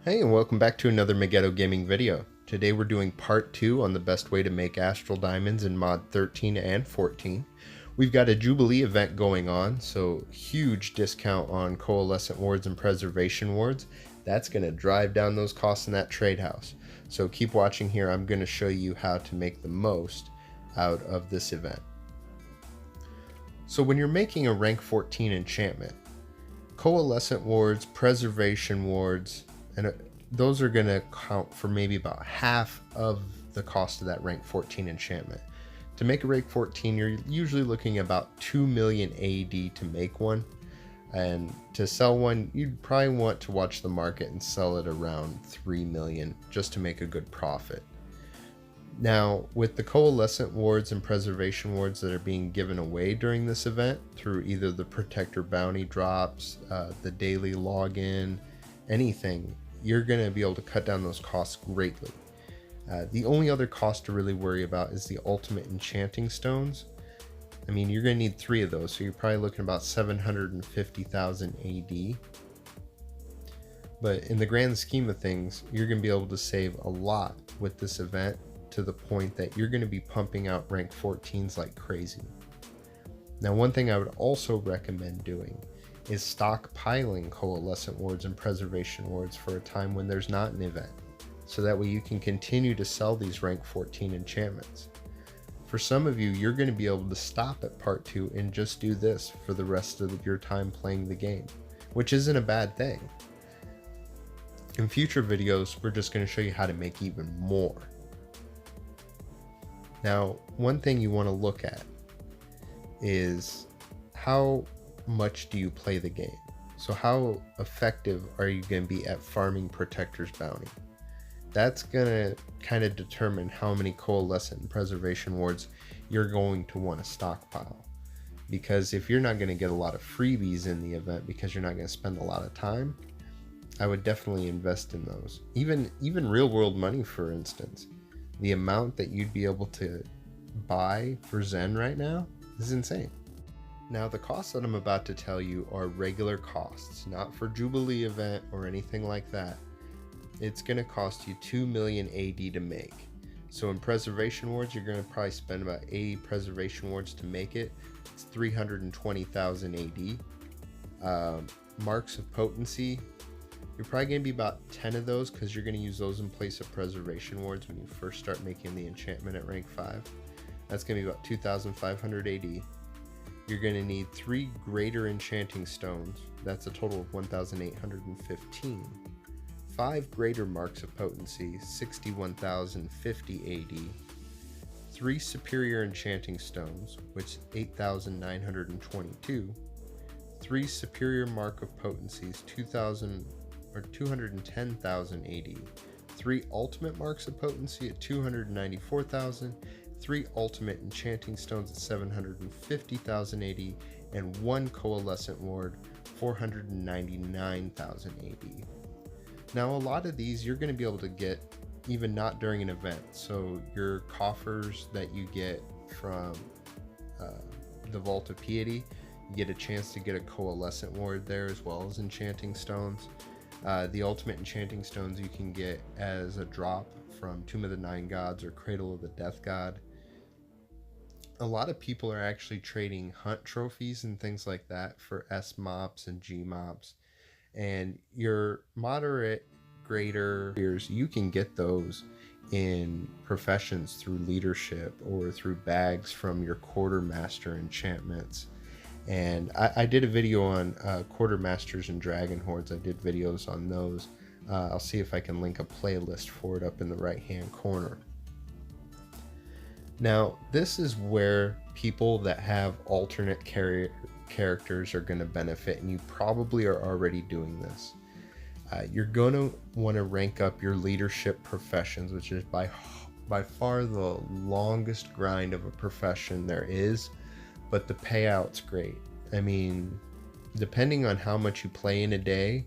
Hey, and welcome back to another Meggetto Gaming video. Today we're doing part 2 on the best way to make Astral Diamonds in mod 13 and 14. We've got a Jubilee event going on, so huge discount on Coalescent Wards and Preservation Wards. That's going to drive down those costs in that trade house. So keep watching here, I'm going to show you how to make the most out of this event. So when you're making a rank 14 enchantment, Coalescent Wards, Preservation Wards, and those are going to count for maybe about half of the cost of that rank 14 enchantment. To make a rank 14, you're usually looking at about 2 million AD to make one, and to sell one, you'd probably want to watch the market and sell it around 3 million just to make a good profit. Now, with the Coalescent Wards and Preservation Wards that are being given away during this event through either the Protector Bounty drops, the daily login, anything, you're going to be able to cut down those costs greatly. The only other cost to really worry about is the ultimate enchanting stones. I mean, you're going to need 3 of those, so you're probably looking about 750,000 AD. But in the grand scheme of things, you're going to be able to save a lot with this event, to the point that you're going to be pumping out rank 14s like crazy. Now, one thing I would also recommend doing is stockpiling Coalescent Wards and Preservation Wards for a time when there's not an event, so that way you can continue to sell these rank 14 enchantments. For some of you, you're going to be able to stop at part 2 and just do this for the rest of your time playing the game, which isn't a bad thing. In future videos, we're just going to show you how to make even more. Now, one thing you want to look at is how much do you play the game? So how effective are you going to be at farming Protector's Bounty? That's going to kind of determine how many Coalescent and Preservation Wards you're going to want to stockpile. Because if you're not going to get a lot of freebies in the event because you're not going to spend a lot of time, I would definitely invest in those. Even real world money, for instance. The amount that you'd be able to buy for Zen right now is insane. Now, the costs that I'm about to tell you are regular costs, not for Jubilee event or anything like that. It's going to cost you 2 million AD to make. So in Preservation Wards, you're going to probably spend about 80 Preservation Wards to make it. It's 320,000 AD. Marks of Potency, you're probably going to be about 10 of those, because you're going to use those in place of Preservation Wards when you first start making the enchantment at rank 5. That's going to be about 2,500 AD. You're going to need 3 greater enchanting stones. That's a total of 1,815. 5 greater marks of potency, 61,050 AD. 3 superior enchanting stones, which is 8,922. 3 superior mark of potencies, 210,000 AD. 3 ultimate marks of potency at 294,000. 3 ultimate enchanting stones at 750,000 AD, and 1 coalescent ward, 499,000 AD. Now, a lot of these you're going to be able to get even not during an event. So your coffers that you get from the Vault of Piety, you get a chance to get a coalescent ward there, as well as enchanting stones. The ultimate enchanting stones you can get as a drop from Tomb of the Nine Gods or Cradle of the Death God. A lot of people are actually trading hunt trophies and things like that for S mobs and G mobs. And your moderate greater years, you can get those in professions through leadership or through bags from your quartermaster enchantments. And I did a video on quartermasters and dragon hordes. I did videos on those. I'll see if I can link a playlist for it up in the right hand corner. Now, this is where people that have alternate characters are going to benefit, and you probably are already doing this. You're going to want to rank up your leadership professions, which is by far the longest grind of a profession there is, but the payout's great. I mean, depending on how much you play in a day,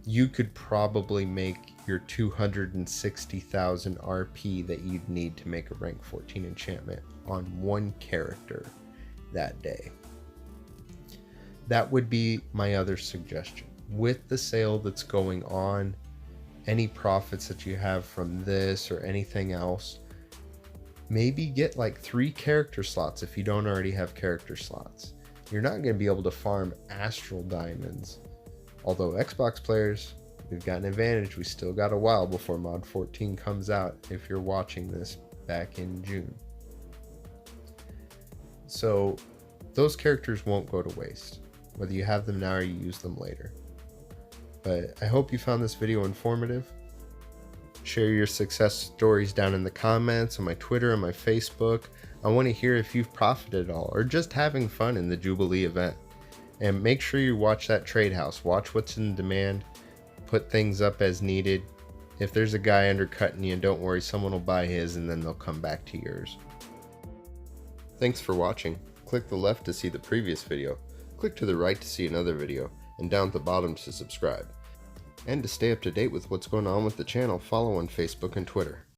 you could probably make your 260,000 RP that you'd need to make a rank 14 enchantment on one character that day. That would be my other suggestion. With the sale that's going on, any profits that you have from this or anything else, maybe get like 3 character slots if you don't already have character slots. You're not going to be able to farm Astral diamonds. Although Xbox players, we've got an advantage. We still got a while before Mod 14 comes out if you're watching this back in June. So those characters won't go to waste, whether you have them now or you use them later. But I hope you found this video informative. Share your success stories down in the comments on my Twitter and my Facebook. I want to hear if you've profited at all or just having fun in the Jubilee event. And make sure you watch that trade house. Watch what's in demand. Put things up as needed. If there's a guy undercutting you, don't worry, someone will buy his and then they'll come back to yours. Thanks for watching. Click the left to see the previous video. Click to the right to see another video, and down at the bottom to subscribe. And to stay up to date with what's going on with the channel, follow on Facebook and Twitter.